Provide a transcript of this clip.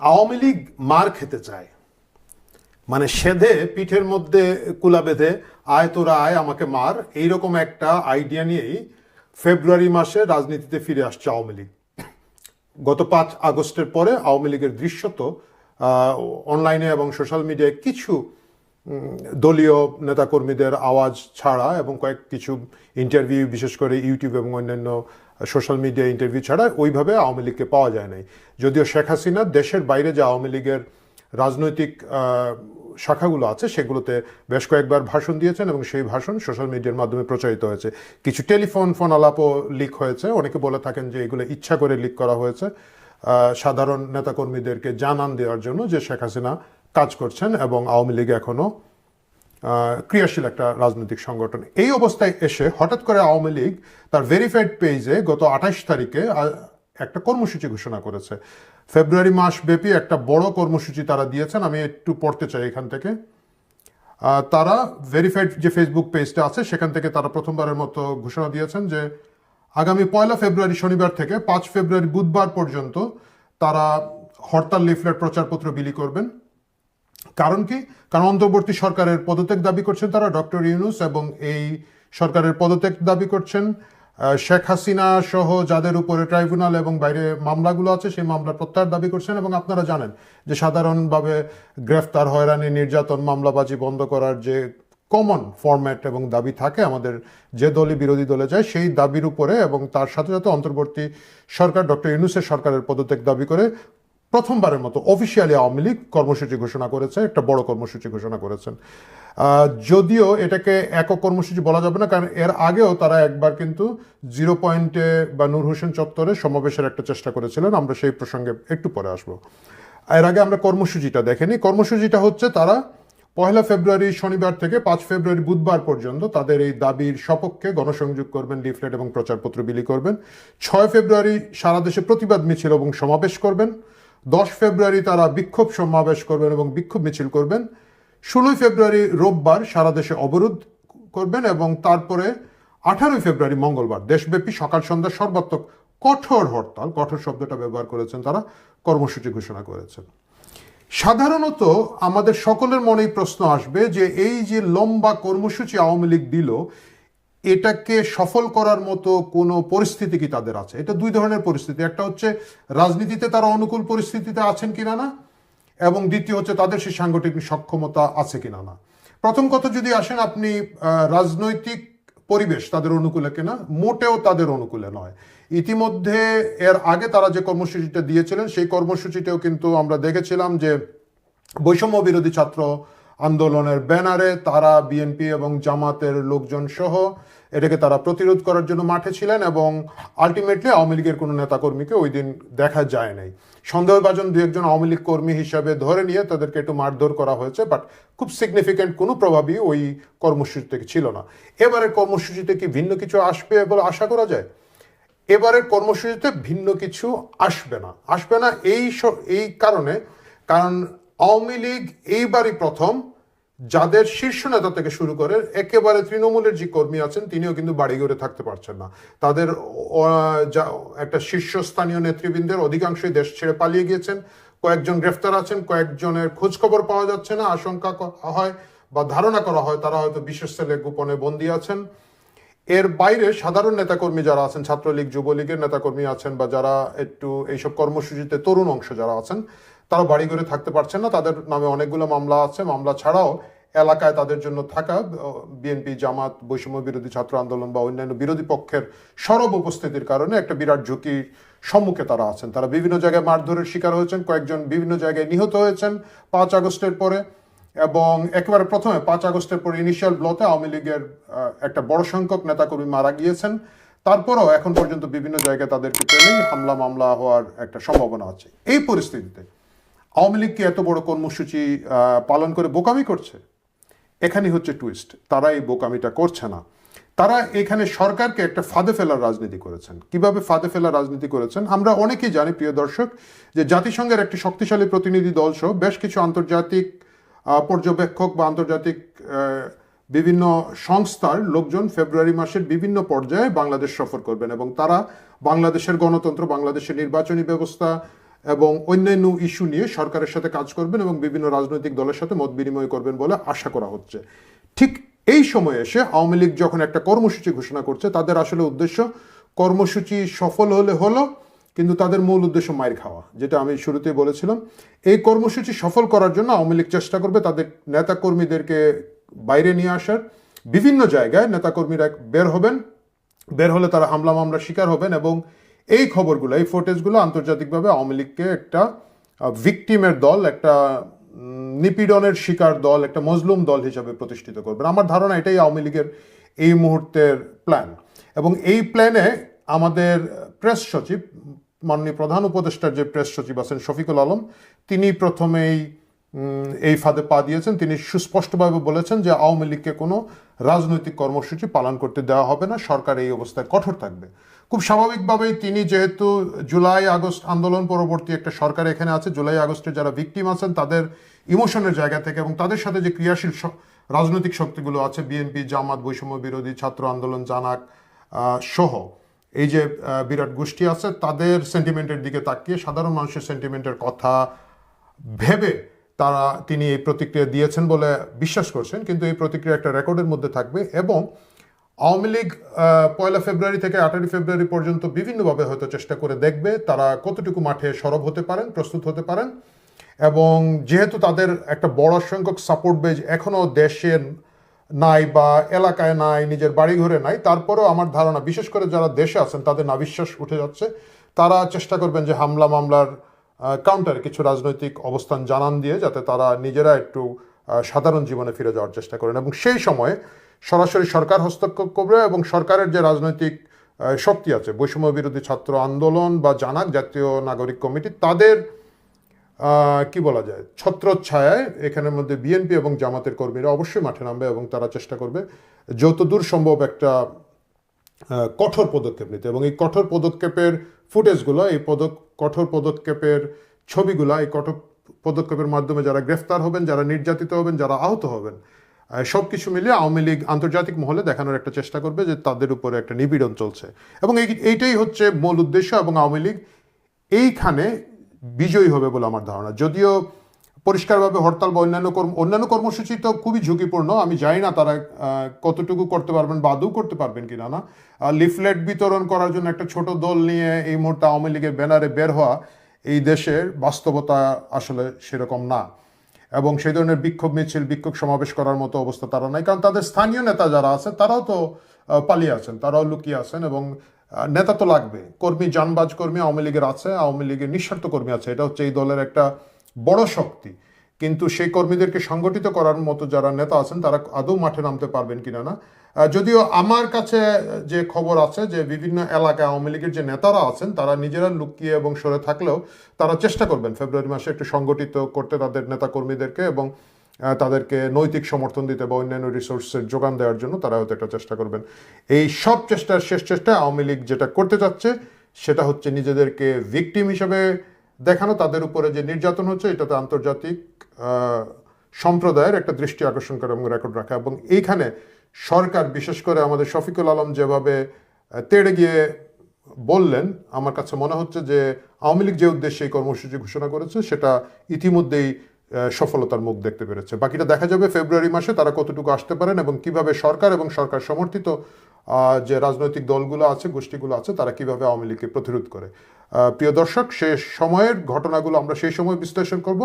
আওয়ামী লীগ মার খেতে চায়, মানে সেধে পিঠের মধ্যে কুলা বেঁধে আয় তোরা আয় আমাকে মার, এইরকম একটা আইডিয়া নিয়েই ফেব্রুয়ারি মাসে রাজনীতিতে ফিরে আসছে আওয়ামী লীগ। গত 5 আগস্টের পরে আওয়ামী লীগের দৃশ্যত অনলাইনে এবং সোশ্যাল মিডিয়ায় কিছু দলীয় নেতাকর্মীদের আওয়াজ ছাড়া এবং কিছু ইন্টারভিউ, বিশেষ করে ইউটিউব এবং অন্যান্য সোশ্যাল মিডিয়া ইন্টারভিউ ছাড়া ওইভাবে আওয়ামী লীগকে পাওয়া যায় নাই। যদিও শেখ হাসিনা দেশের বাইরে যে আওয়ামী লীগের রাজনৈতিক শাখাগুলো আছে সেগুলোতে বেশ কয়েকবার ভাষণ দিয়েছেন এবং সেই ভাষণ সোশ্যাল মিডিয়ার মাধ্যমে প্রচারিত হয়েছে। কিছু টেলিফোন আলাপও লিক হয়েছে। অনেকে বলে থাকেন যে এগুলো ইচ্ছা করে লিক করা হয়েছে সাধারণ নেতাকর্মীদেরকে জানান দেওয়ার জন্য যে শেখ হাসিনা কাজ করছেন এবং আওয়ামী লীগ এখনও ক্রিয়াশীল একটা রাজনৈতিক সংগঠন। এই অবস্থায় এসে হঠাৎ করে আওয়ামী লীগ তার ভেরিফাইড পেজে গত 28 তারিখে একটা কর্মসূচি ঘোষণা করেছে। ফেব্রুয়ারি মাস ব্যাপী একটা বড় কর্মসূচি তারা দিয়েছেন। আমি একটু পড়তে চাই এখান থেকে। তারা ভেরিফাইড যে ফেসবুক পেজটা আছে সেখান থেকে তারা প্রথমবারের মতো ঘোষণা দিয়েছেন যে আগামী 1 ফেব্রুয়ারি শনিবার থেকে 5 ফেব্রুয়ারি বুধবার পর্যন্ত তারা হরতাল, লিফলেট, প্রচারপত্র বিলি করবেন। কারণ কি? কারণ অন্তর্বর্তী সরকারের পদত্যাগ দাবি করছেন তারা, ডক্টর ইউনূস, এবং এই সরকারের পদত্যাগ দাবি করছেন শেখ হাসিনা সহ যাদের উপরে ট্রাইব্যুনাল এবং বাইরে মামলাগুলো আছে সেই মামলার প্রত্যাহার দাবি করছেন। এবং আপনারা জানেন যে সাধারণভাবে গ্রেফতার, হয়রানি, নির্যাতন, মামলাবাজি বন্ধ করার যে কমন ফরম্যাট এবং দাবি থাকে আমাদের যে দলই বিরোধী দলে যায় সেই দাবির উপরে এবং তার সাথে সাথে অন্তর্বর্তী সরকার ডক্টর ইউনূসের সরকারের পদত্যাগ দাবি করে প্রথমবারের মতো অফিসিয়ালি আওয়ামী লীগ কর্মসূচি ঘোষণা করেছে, একটা বড় কর্মসূচি ঘোষণা করেছেন। যদিও এটাকে একক কর্মসূচি বলা যাবে না, কারণ এর আগেও তারা একবার কিন্তু 0 পয়েন্টে বা নূর হোসেন চত্বরে সমাবেশের একটা চেষ্টা করেছিলেন। আমরা সেই প্রসঙ্গে একটু পরে আসবো। এর আগে আমরা কর্মসূচিটা দেখেনি। কর্মসূচিটা হচ্ছে তারা 1 ফেব্রুয়ারি শনিবার থেকে 5 ফেব্রুয়ারি বুধবার পর্যন্ত তাদের এই দাবির সপক্ষে গণসংযোগ করবেন, লিফলেট এবং প্রচারপত্র বিলি করবেন। 6 ফেব্রুয়ারি সারা দেশে প্রতিবাদ মিছিল এবং সমাবেশ করবেন। 10 ফেব্রুয়ারি তারা বিক্ষোভ সমাবেশ করবেন এবং বিক্ষোভ মিছিল করবেন। 16 ফেব্রুয়ারি রোববার সারা দেশে অবরোধ করবেন এবং তারপরে 18 ফেব্রুয়ারি মঙ্গলবার দেশব্যাপী সকাল সন্ধ্যা সর্বাত্মক কঠোর হরতাল, কঠোর শব্দটা ব্যবহার করেছেন তারা, কর্মসূচি ঘোষণা করেছেন। সাধারণত আমাদের সকলের মনেই প্রশ্ন আসবে যে এই যে লম্বা কর্মসূচি আওয়ামী লীগ দিল, এটাকে সফল করার মতো কোনো পরিস্থিতি কি তাদের আছে? এটা দুই ধরনের পরিস্থিতি। একটা হচ্ছে রাজনীতিতে তারা অনুকূল পরিস্থিতিতে আছেন কিনা না, এবং দ্বিতীয় হচ্ছে তাদের সেই সাংগঠনিক সক্ষমতা আছে কিনা না। প্রথম কথা যদি আসেন আপনি, রাজনৈতিক পরিবেশ তাদের অনুকূলে কিনা, মোটেও তাদের অনুকূলে নয়। ইতিমধ্যে এর আগে তারা যে কর্মসূচিটা দিয়েছিলেন সেই কর্মসূচিটাও কিন্তু আমরা দেখেছিলাম যে বৈষম্য বিরোধী ছাত্র আন্দোলনের ব্যানারে তারা বিএনপি এবং জামাতের লোকজন সহ এটাকে তারা প্রতিরোধ করার জন্য মাঠে ছিলেন এবং আলটিমেটলি আওয়ামী লীগের কোনো নেতাকর্মীকে ওই দিন দেখা যায় নাই। সন্দেহভাজন দু একজন আওয়ামী লীগ কর্মী হিসাবে ধরে নিয়ে তাদেরকে একটু মারধর করা হয়েছে, বাট খুব সিগনিফিক্যান্ট কোনো প্রভাবই ওই কর্মসূচি থেকে ছিল না। এবারের কর্মসূচিতে কি ভিন্ন কিছু আসবে বলে আশা করা যায়? এবারের কর্মসূচিতে ভিন্ন কিছু আসবে না। এই কারণ আওয়ামী লীগ এইবারই প্রথম যাদের শীর্ষ নেতা থেকে শুরু করে একেবারে তৃণমূলের যে কর্মী আছেন তিনিও কিন্তু বাড়িঘরে থাকতে পারছেন না। তাদের একটা শীর্ষস্থানীয় নেতৃবৃন্দের অধিকাংশই দেশ ছেড়ে পালিয়ে গিয়েছেন। কয়েকজন গ্রেফতার আছেন, কয়েকজনের খোঁজ খবর পাওয়া যাচ্ছে না। আশঙ্কা হয় বা ধারণা করা হয় তারা হয়তো বিশেষ সেলে গোপনে বন্দী আছেন। এর বাইরে সাধারণ নেতাকর্মী যারা আছেন, ছাত্রলীগ, যুবলীগের নেতাকর্মী আছেন বা যারা একটু এইসব কর্মসূচিতে তরুণ অংশ যারা আছেন, তারা বাড়ি ঘরে থাকতে পারছেন না। তাদের নামে অনেকগুলো মামলা আছে। মামলা ছাড়াও এলাকায় তাদের জন্য থাকা বিএনপি, জামাত, বৈষম্য বিরোধী ছাত্র আন্দোলন বা অন্যান্য বিরোধী পক্ষের সরব উপস্থিতির কারণে একটা বিরাট ঝুঁকির সম্মুখে তারা আছেন। তারা বিভিন্ন জায়গায় মারধরের শিকার হয়েছেন, কয়েকজন বিভিন্ন জায়গায় নিহত হয়েছেন 5 আগস্টের পরে। এবং একেবারে প্রথমে 5 আগস্টের পরে ইনিশিয়াল ব্লতে আওয়ামী লীগের একটা বড় সংখ্যক নেতাকর্মী মারা গিয়েছেন। তারপরেও এখন পর্যন্ত বিভিন্ন জায়গায় তাদেরকে পেলেই হামলা মামলা হওয়ার একটা সম্ভাবনা আছে। এই পরিস্থিতিতে আওয়ামী লীগ কি এত বড় কর্মসূচি পালন করে বোকামি করছে? এখানেই হচ্ছে টুইস্ট। তারা এই বোকামিটা করছে না। তারা এখানে সরকারকে একটা ফাঁদে ফেলার রাজনীতি করেছেন। কিভাবে ফাঁদে ফেলার রাজনীতি করেছেন আমরা অনেকেই জানি, প্রিয় দর্শক, যে জাতিসংঘের একটি শক্তিশালী প্রতিনিধি দল সহ বেশ কিছু আন্তর্জাতিক পর্যবেক্ষক বা আন্তর্জাতিক বিভিন্ন সংস্থার লোকজন ফেব্রুয়ারি মাসের বিভিন্ন পর্যায়ে বাংলাদেশ সফর করবেন এবং তারা বাংলাদেশের গণতন্ত্র, বাংলাদেশের নির্বাচনী ব্যবস্থা এবং অন্যান্য ইস্যু নিয়ে সরকারের সাথে কাজ করবেন এবং বিভিন্ন রাজনৈতিক দলের সাথে মত বিনিময় করবেন বলে আশা করা হচ্ছে। ঠিক এই সময়ে এসে আওয়ামী লীগ যখন একটা কর্মসূচি ঘোষণা করছে, তাদের আসলে উদ্দেশ্য কর্মসূচি সফল হলে হলো, কিন্তু তাদের মূল উদ্দেশ্য মাইর খাওয়া, যেটা আমি শুরুতেই বলেছিলাম। এই কর্মসূচি সফল করার জন্য আওয়ামী লীগ চেষ্টা করবে তাদের নেতাকর্মীদেরকে বাইরে নিয়ে আসার। বিভিন্ন জায়গায় নেতাকর্মীরা বের হলে তারা হামলা মামলার শিকার হবেন এবং এই খবরগুলো, এই ফুটেজগুলো আন্তর্জাতিকভাবে আওয়ামী লীগকে একটা ভিকটিমের দল, একটা নিপীড়নের শিকার দল, একটা মজলুম দল হিসাবে প্রতিষ্ঠিত করবেন। আমার ধারণা এটাই আওয়ামী লীগের এই মুহূর্তের প্ল্যান। এবং এই প্ল্যানে আমাদের প্রেস সচিব, মাননীয় প্রধান উপদেষ্টার যে প্রেস সচিব আছেন শফিকুল আলম, তিনি প্রথমেই এই ফাঁদে পা দিয়েছেন। তিনি সুস্পষ্টভাবে বলেছেন যে আওয়ামী লীগকে কোনো রাজনৈতিক কর্মসূচি পালন করতে দেওয়া হবে না, সরকার এই অবস্থায় কঠোর থাকবে। খুব স্বাভাবিকভাবেই তিনি, যেহেতু জুলাই আগস্ট আন্দোলন পরবর্তী একটা সরকার এখানে আছে, জুলাই আগস্টে যারা ভিকটিম আছেন তাদের ইমোশনের জায়গা থেকে এবং তাদের সাথে যে ক্রিয়াশীল রাজনৈতিক শক্তিগুলো আছে, বিএনপি, জামাত, বৈষম্য বিরোধী ছাত্র আন্দোলন, জানাক সহ এই যে বিরাট গোষ্ঠী আছে, তাদের সেন্টিমেন্টের দিকে তাকিয়ে সাধারণ মানুষের সেন্টিমেন্টের কথা ভেবে তিনি এই প্রতিক্রিয়া দিয়েছেন বলে বিশ্বাস করছেন। কিন্তু এই প্রতিক্রিয়া একটা রেকর্ডের মধ্যে থাকবে এবং আওয়ামী লীগ 1 ফেব্রুয়ারি থেকে 18 ফেব্রুয়ারি পর্যন্ত বিভিন্নভাবে হয়তো চেষ্টা করে দেখবে তারা কতটুকু মাঠে সরব হতে পারেন, প্রস্তুত হতে পারেন। এবং যেহেতু তাদের একটা বড় সংখ্যক সাপোর্ট বেজ এখনও দেশে নাই বা এলাকায় নাই, নিজের বাড়িঘরে নাই, তারপরেও আমার ধারণা বিশেষ করে যারা দেশে আছেন তাদের নাবিশ্বাস উঠে যাচ্ছে। তারা চেষ্টা করবেন যে হামলা মামলার কাউন্টারে কিছু রাজনৈতিক অবস্থান জানান দিয়ে যাতে তারা নিজেরা একটু সাধারণ জীবনে ফিরে যাওয়ার চেষ্টা করেন এবং সেই সময়ে সরাসরি সরকার হস্তক্ষেপ করবে এবং সরকারের যে রাজনৈতিক শক্তি আছে, বৈষম্য বিরোধী ছাত্র আন্দোলন বা জানাক, জাতীয় নাগরিক কমিটি, তাদের কি বলা যায় ছত্রচ্ছায়ায় এখানের মধ্যে বিএনপি এবং জামাতের কর্মীরা অবশ্যই মাঠে নামবে এবং তারা চেষ্টা করবে যতদূর সম্ভব একটা কঠোর পদক্ষেপ নিতে। এবং এই কঠোর পদক্ষেপের ফুটেজগুলো, এই কঠোর পদক্ষেপের ছবিগুলো, এই কঠোর পদক্ষেপের মাধ্যমে যারা গ্রেফতার হবেন, যারা নির্যাতিত হবেন, যারা আহত হবেন, সব কিছু মিলিয়ে আওয়ামী লীগ আন্তর্জাতিক মহলে দেখানোর একটা চেষ্টা করবে যে তাদের উপরে একটা নিপীড়ন চলছে এবং এইটাই হচ্ছে মূল উদ্দেশ্য। এবং আওয়ামী লীগ এইখানে বিজয়ী হবে বলে আমার ধারণা। যদিও পরিষ্কারভাবে হরতাল বা অন্যান্য কর্মসূচি তো খুবই ঝুঁকিপূর্ণ, আমি জানি না তারা কতটুকু করতে পারবেন বা আদৌ করতে পারবেন কিনা। না, লিফলেট বিতরণ করার জন্য একটা ছোট দল নিয়ে এই মুহূর্তে আওয়ামী লীগের ব্যানারে বের হওয়া এই দেশের বাস্তবতা আসলে সেরকম না। এবং সেই ধরনের বিক্ষোভ মিছিল, বিক্ষোভ সমাবেশ করার মতো অবস্থা তারা নাই, কারণ তাদের স্থানীয় নেতা যারা আছেন তারাও তো পালিয়ে আছেন, তারাও লুকিয়ে আছেন। এবং নেতা তো লাগবে, কর্মী, জানবাজ কর্মী আওয়ামী লীগের আছে, আওয়ামী লীগের নিঃস্বার্থ কর্মী আছে, এটা হচ্ছে এই দলের একটা বড় শক্তি। কিন্তু সেই কর্মীদেরকে সংগঠিত করার মতো যারা নেতা আছেন তারা আদৌ মাঠে নামতে পারবেন কিনা না। যদিও আমার কাছে যে খবর আছে যে বিভিন্ন এলাকায় আওয়ামী লীগের যে নেতারা আছেন তারা নিজেরা লুকিয়ে এবং সরে থাকলেও তারা চেষ্টা করবেন ফেব্রুয়ারি মাসে একটু সংগঠিত করতে তাদের নেতা কর্মীদেরকে এবং তাদেরকে নৈতিক সমর্থন দিতে বা অন্যান্য রিসোর্সের যোগান দেওয়ার জন্য তারা হয়তো একটা চেষ্টা করবেন। এই সব চেষ্টার শেষ চেষ্টায় আওয়ামী লীগ যেটা করতে চাচ্ছে সেটা হচ্ছে নিজেদেরকে ভিকটিম হিসেবে দেখানো, তাদের উপরে যে নির্যাতন হচ্ছে এটাতে আন্তর্জাতিক সম্প্রদায়ের একটা দৃষ্টি আকর্ষণ করা এবং রেকর্ড রাখা। এবং এইখানে সরকার, বিশেষ করে আমাদের শফিকুল আলম যেভাবে তেড়ে গিয়ে বললেন, আমার কাছে মনে হচ্ছে যে আওয়ামী লীগ যে উদ্দেশ্যে এই কর্মসূচি ঘোষণা করেছে সেটা ইতিমধ্যেই সফলতার মুখ দেখতে পেরেছে। বাকিটা দেখা যাবে ফেব্রুয়ারি মাসে তারা কতটুকু আসতে পারেন এবং কিভাবে সরকার এবং সরকার সমর্থিত যে রাজনৈতিক দলগুলো আছে, গোষ্ঠীগুলো আছে, তারা কিভাবে আওয়ামী লীগকে প্রতিরোধ করে। প্রিয় দর্শক, সে সময়ের ঘটনাগুলো আমরা সেই সময় বিশ্লেষণ করব।